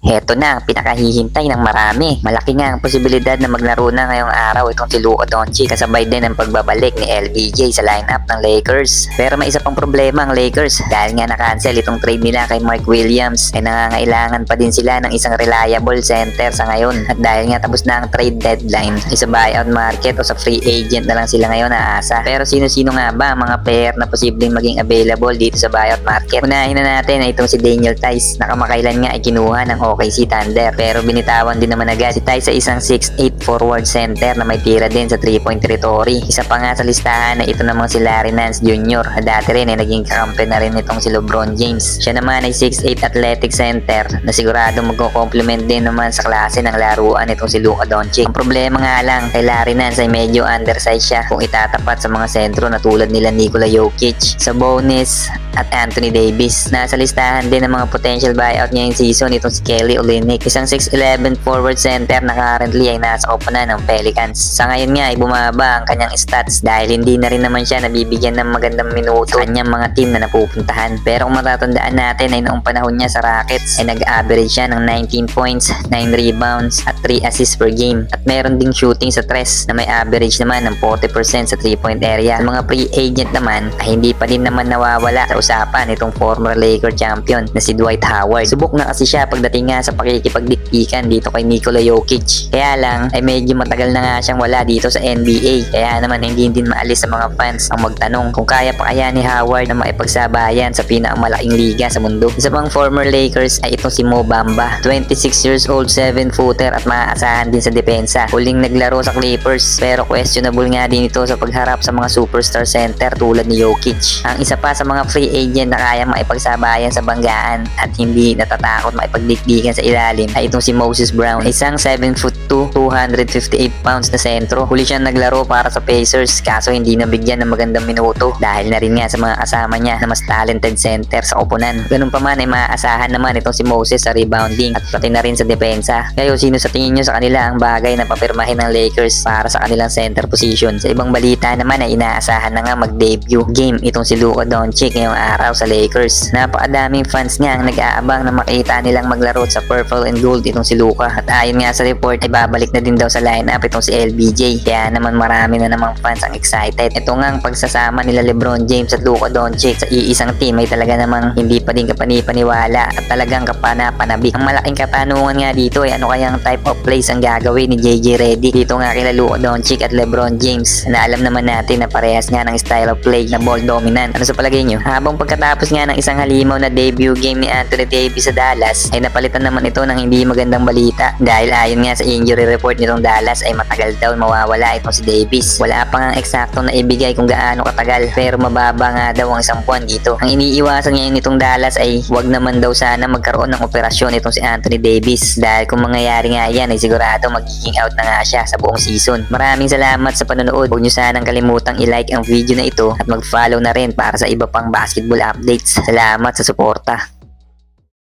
Heto na ang pinakahihintay ng marami. Malaki nga ang posibilidad na maglaro na ngayong araw itong si Luka Doncic kasabay din ang pagbabalik ni LBJ sa lineup ng Lakers. Pero may isa pang problema ang Lakers dahil nga na-cancel itong trade nila kay Mark Williams ay nangangailangan pa din sila ng isang reliable center sa ngayon. At dahil nga tapos na ang trade deadline ay sa buyout market o sa free agent na lang sila ngayon naasa. Pero sino-sino nga ba ang mga player na posibleng maging available dito sa buyout market? Unahin na natin ay itong si Daniel Theis na kamakailan nga ay kinuha ng OKC Thunder pero binitawan din naman agad si Theis sa isang 6'8 forward center na may tira din sa 3-point territory. Isa pa nga sa listahan na ito namang si Larry Nance Jr. Dati rin ay naging kakampi na rin itong si LeBron James. Siya naman ay 6'8 athletic center na sigurado magko-complement din naman sa klase ng laruan itong si Luka Doncic. Ang problema nga lang kay Larry Nance ay medyo undersized siya kung itatapat sa mga sentro na tulad nila Nikola Jokic, Sabonis at Anthony Davis. Nasa listahan din ng mga potential buyout ngayong season itong si Kelly Olynyk, isang 6'11 forward center na currently ay nasa koponan ng Pelicans. Sa ngayon nga ay bumaba ang kanyang stats dahil hindi na rin naman siya nabibigyan ng magandang minuto sa kanyang mga team na napupuntahan. Pero kung matatandaan natin ay noong panahon niya sa Rockets ay nag-average siya ng 19 points, 9 rebounds at 3 assists per game. At meron ding shooting sa tres na may average naman ng 40% sa 3-point area. Sa mga free agent naman ay hindi pa din naman nawawala sa usapan itong former Laker champion na si Dwight Howard. Subok na kasi siya pagdating nga sa pakikipagdikdikan dito kay Nikola Jokic. Kaya lang ay medyo matagal na nga siyang wala dito sa NBA. Kaya naman hindi din maalis sa mga fans ang magtanong kung kaya pa kaya ni Howard na maipagsabayan sa pinakamalaking liga sa mundo. Isa pang former Lakers ay itong si Mo Bamba. 26 years old, 7-footer at maaasahan din sa depensa. Huling naglaro sa Clippers pero questionable nga din ito sa pagharap sa mga superstar center tulad ni Jokic. Ang isa pa sa mga free agent na kaya maipagsabayan sa banggaan at hindi natatakot maipagdikdikan sa ilalim ay itong si Moses Brown. Isang 7'2", 258 pounds na sentro. Huli siyang naglaro para sa Pacers kaso hindi nabigyan ng magandang minuto dahil na rin nga sa mga kasama niya na mas talented center sa koponan. Ganun pa man ay maaasahan naman itong si Moses sa rebounding at pati na rin sa depensa. Kayo, sino sa tingin nyo sa kanila ang bagay na papirmahin ng Lakers para sa kanilang center position? Sa ibang balita naman ay inaasahan na nga mag-debut game itong si Luka Doncic ngayong araw sa Lakers. Napakadaming fans niya ang nag-aabang na makita nilang maglaro sa purple and gold itong si Luka. At ayon nga sa report ay babalik na din daw sa lineup itong si LBJ. Kaya naman marami na namang fans ang excited. Ito nga ang pagsasama nila LeBron James at Luka Doncic sa iisang team ay talaga namang hindi pa din kapanipaniwala at talagang kapanapanabik. Ang malaking katanungan nga dito ay ano kayang type of plays ang gagawin ni JJ Redick dito nga kila Luka Doncic at LeBron James na alam naman natin na parehas nga ng style of play na ball dominant. Ano sa palagay nyo? Habang pagkatapos nga ng isang halimaw na debut game ni Anthony Davis sa Dallas ay napalitan naman ito ng hindi magandang balita dahil ayon nga sa injury report nitong Dallas ay matagal daw mawawala itong si Davis. Wala pa nga eksaktong naibigay kung gaano katagal pero mababa nga daw ang isang buwan dito. Ang iniiwasan ngayon nitong Dallas ay wag naman daw sana magkaroon ng operasyon itong si Anthony Davis dahil kung mangyayari nga yan ay sigurado magiging out na nga siya sa buong season. Maraming salamat sa panonood. Huwag nyo sanang kalimutang i-like ang video na ito at mag-follow na rin para sa iba pang basketball updates. Salamat sa suporta.